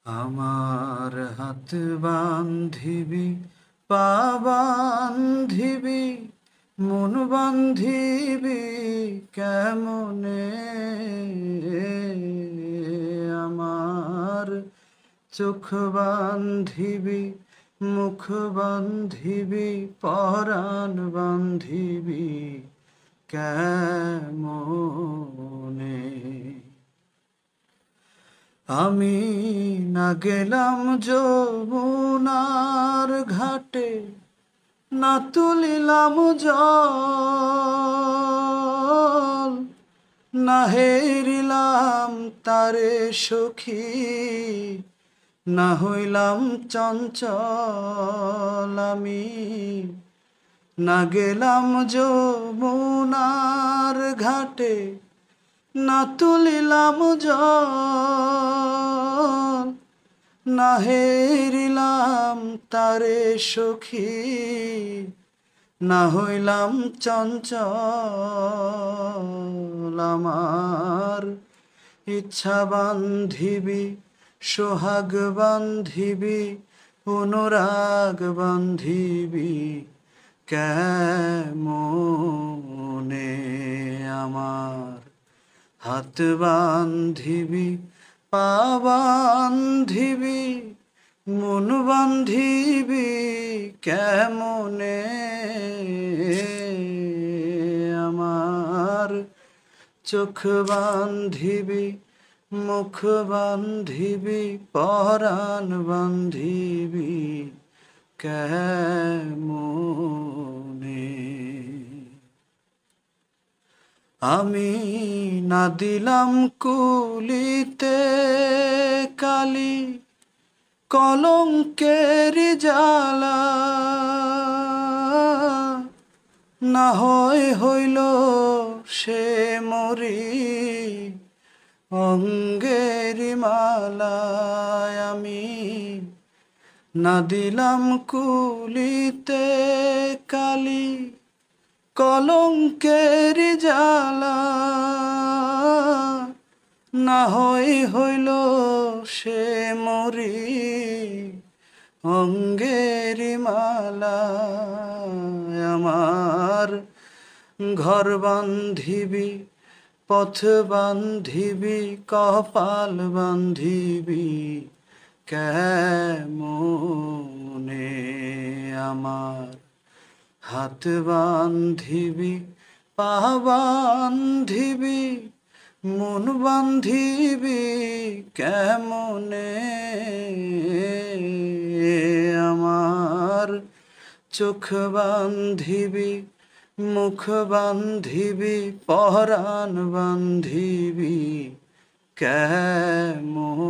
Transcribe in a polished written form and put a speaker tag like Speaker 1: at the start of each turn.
Speaker 1: আমার হাত বান্ধিবি, পা বান্ধিবি, মন বান্ধিবি কেমনে? আমার চোখ বান্ধিবি, মুখ বান্ধিবি, পরাণ বান্ধিবি কেমনে? আমি না গেলাম যমুনার ঘাটে, না তুলিলাম জল, না হেরিলাম তারে সখী, না হইলাম চঞ্চল। আমি না গেলাম যমুনার ঘাটে, না তুলিলাম জল, না হেরিলাম তারে সখী, না হইলাম চঞ্চল। আমার ইচ্ছা বান্ধিবি, সোহাগ বান্ধিবি, অনুরাগ বান্ধিবি কেমনে? আমার হাত বান্ধিবি, পা বান্ধিবি, মন বান্ধিবি কেমনে? আমার চোখ বান্ধিবি, মুখ বান্ধিবি, পরাণ বান্ধিবি কেমনে? আমি না দিলাম কুলিতে কালি, কলঙ্কের জ্বালা, না হয় হইল সে মরি অঙ্গের মালায়। আমি না দিলাম কুলিতে কালি, কলঙ্কের জ্বালা, না হয় হইল সে মরি অঙ্গের মালা। আমার ঘর বান্ধিবি, পথ বান্ধিবি, কপাল বান্ধিবি কেমনে? আমার হাত বান্ধিবি, পা বান্ধিবি, মন বান্ধিবি কেমনে? আমার চোখ বান্ধিবি, মুখ বান্ধিবি, পরাণ বান্ধিবি কেমনে?